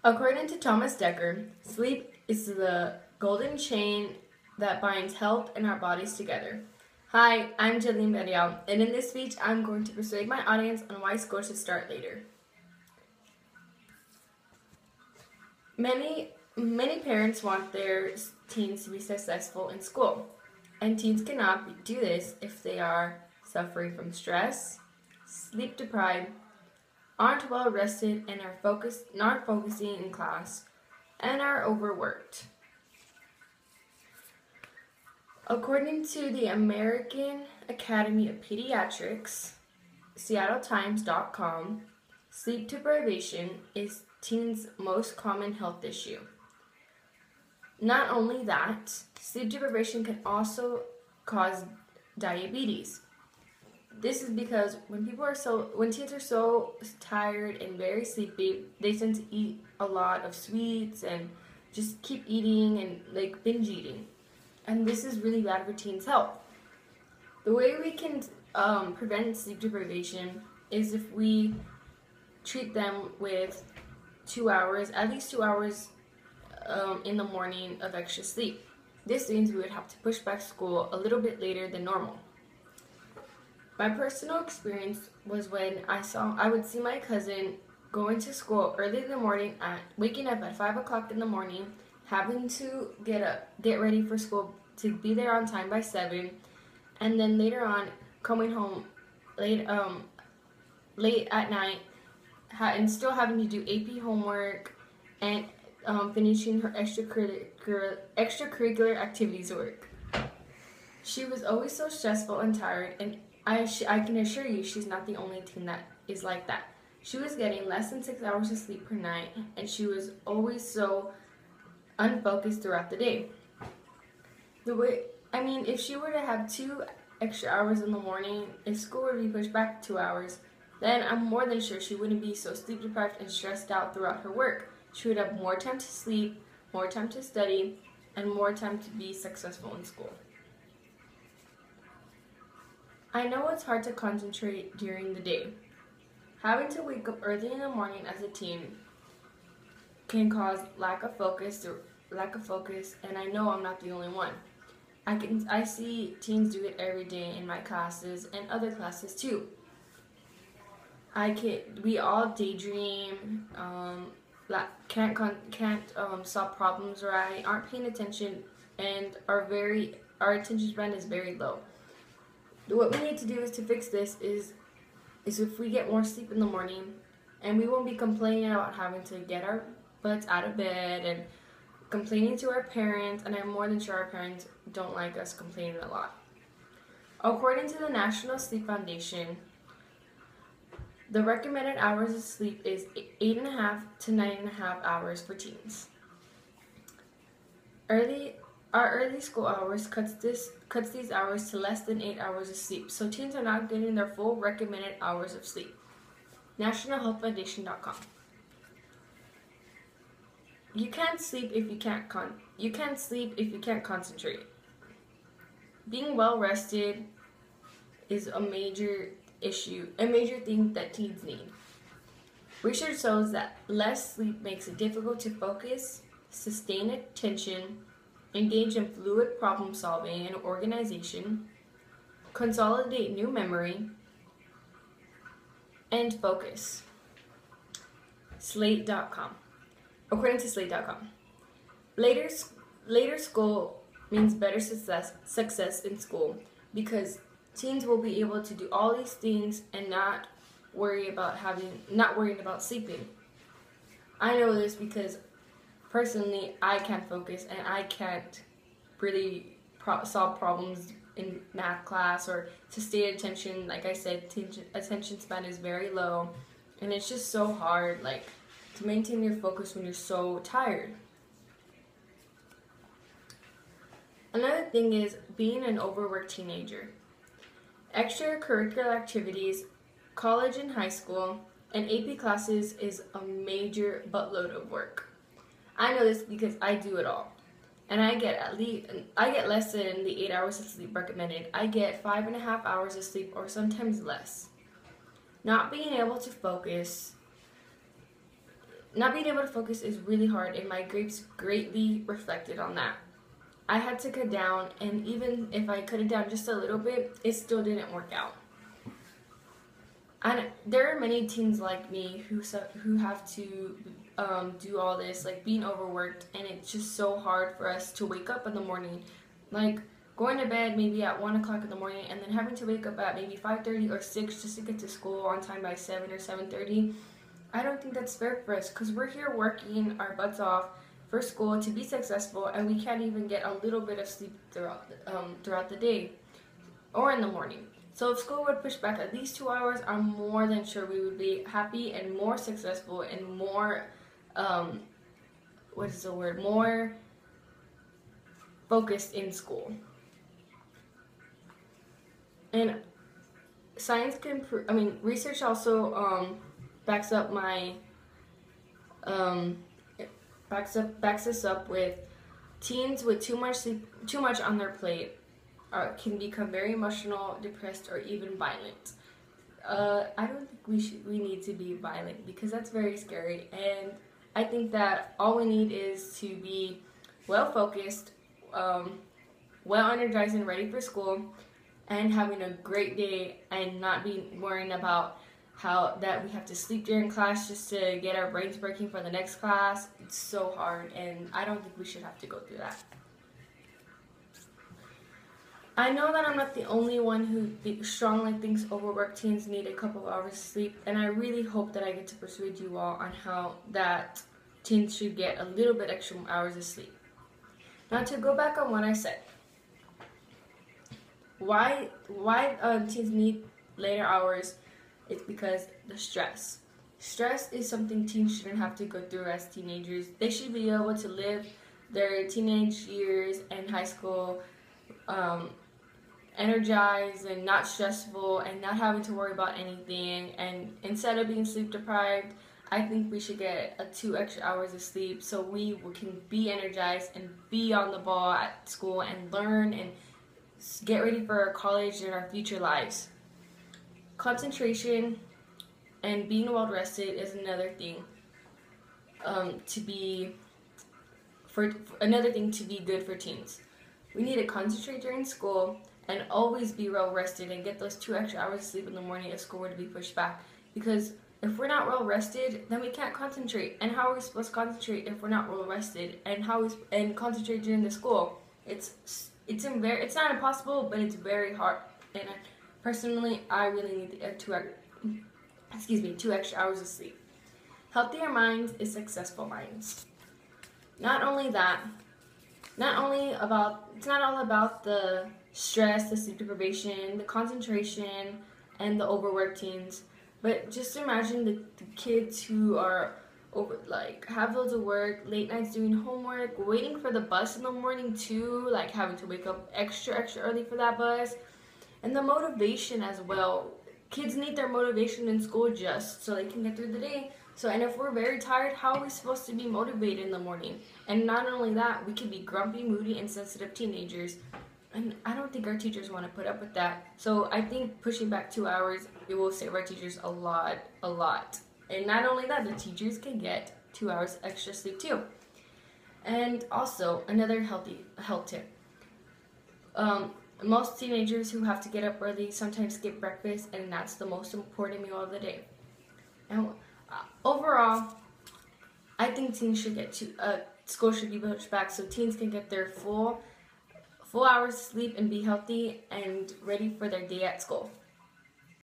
According to Thomas Dekker, sleep is the golden chain that binds health and our bodies together. Hi, I'm Jalene Bedial, and in this speech, I'm going to persuade my audience on why school should start later. Many parents want their teens to be successful in school, and teens cannot do this if they are suffering from stress, sleep deprived, aren't well rested, and are not focusing in class, and are overworked. According to the American Academy of Pediatrics, SeattleTimes.com, sleep deprivation is teens' most common health issue. Not only that, sleep deprivation can also cause diabetes. This is because when teens are so tired and very sleepy, they tend to eat a lot of sweets and just keep eating and binge eating. And this is really bad for teens' health. The way we can prevent sleep deprivation is if we treat them with at least 2 hours in the morning of extra sleep. This means we would have to push back school a little bit later than normal. My personal experience was when I would see my cousin going to school early in the morning, waking up at 5 o'clock in the morning, having to get ready for school to be there on time by 7, and then later on coming home late at night and still having to do AP homework and finishing her extracurricular activities work. She was always so stressful and tired, and I can assure you she's not the only teen that is like that. She was getting less than 6 hours of sleep per night, and she was always so unfocused throughout the day. If she were to have 2 extra hours in the morning, if school were to be pushed back 2 hours, then I'm more than sure she wouldn't be so sleep deprived and stressed out throughout her work. She would have more time to sleep, more time to study, and more time to be successful in school. I know it's hard to concentrate during the day. Having to wake up early in the morning as a teen can cause lack of focus, and I know I'm not the only one. I see teens do it every day in my classes and other classes too. We all daydream, can't solve problems right, aren't paying attention, and our attention span is very low. What we need to do to fix this is if we get more sleep in the morning, and we won't be complaining about having to get our butts out of bed and complaining to our parents, and I'm more than sure our parents don't like us complaining a lot. According to the National Sleep Foundation, the recommended hours of sleep is 8.5 to 9.5 hours for teens. Our early school hours cuts these hours to less than 8 hours of sleep, so teens are not getting their full recommended hours of sleep. NationalHealthFoundation.com. You can't sleep if you can't concentrate. Being well rested is a major thing that teens need. Research shows that less sleep makes it difficult to focus, sustain attention, engage in fluid problem solving and organization, consolidate new memory, and focus. Slate.com. According to Slate.com, later school means better success in school because teens will be able to do all these things and not worrying about sleeping. I know this because personally I can't focus and I can't really solve problems in math class or sustain attention. Like I said, attention span is very low, and it's just so hard to maintain your focus when you're so tired. Another thing is being an overworked teenager. Extracurricular activities, college and high school, and AP classes is a major buttload of work. I know this because I do it all. And I get less than the 8 hours of sleep recommended. I get 5.5 hours of sleep or sometimes less. Not being able to focus not being able to focus is really hard, and my grades greatly reflected on that. I had to cut down, and even if I cut it down just a little bit, it still didn't work out. And there are many teens like me who have to do all this, like being overworked, and it's just so hard for us to wake up in the morning, like going to bed maybe at 1 o'clock in the morning, and then having to wake up at maybe 5:30 or 6 just to get to school on time by 7 or 7:30. I don't think that's fair for us, because we're here working our butts off for school to be successful, and we can't even get a little bit of sleep throughout the day or in the morning. So if school would push back at least 2 hours, I'm more than sure we would be happy and more successful and more, more focused in school. And science can, research also backs up my, backs us up with teens with too much on their plate can become very emotional, depressed, or even violent. I don't think we need to be violent, because that's very scary, and I think that all we need is to be well focused, well energized and ready for school, and having a great day, and not be worrying about how that we have to sleep during class just to get our brains working for the next class. It's so hard, and I don't think we should have to go through that. I know that I'm not the only one who strongly thinks overworked teens need a couple of hours of sleep, and I really hope that I get to persuade you all on how that teens should get a little bit extra hours of sleep. Now, to go back on what I said, why teens need later hours, it's because the stress. Stress is something teens shouldn't have to go through as teenagers. They should be able to live their teenage years and high school energized and not stressful and not having to worry about anything. And instead of being sleep deprived, I think we should get 2 extra hours of sleep so we can be energized and be on the ball at school and learn and get ready for our college and our future lives. Concentration and being well rested is another thing to be good for teens. We need to concentrate during school and always be well rested and get those 2 extra hours of sleep in the morning if school were to be pushed back. Because if we're not well rested, then we can't concentrate. And how are we supposed to concentrate if we're not well rested? And concentrate during the school? It's not impossible, but it's very hard. And personally, I really need 2 extra hours of sleep. Healthier minds is successful minds. It's not all about the stress, the sleep deprivation, the concentration, and the overworked teens. But just imagine the kids who are have loads of work, late nights doing homework, waiting for the bus in the morning too, like having to wake up extra early for that bus, and the motivation as well. Kids need their motivation in school just so they can get through the day. And if we're very tired, how are we supposed to be motivated in the morning? And not only that, we can be grumpy, moody, and sensitive teenagers. And I don't think our teachers want to put up with that. So I think pushing back 2 hours, it will save our teachers a lot. And not only that, the teachers can get 2 hours extra sleep too. And also, another health tip. Most teenagers who have to get up early sometimes skip breakfast, and that's the most important meal of the day. And overall, I think teens should get school should be pushed back so teens can get their full hours of sleep and be healthy and ready for their day at school.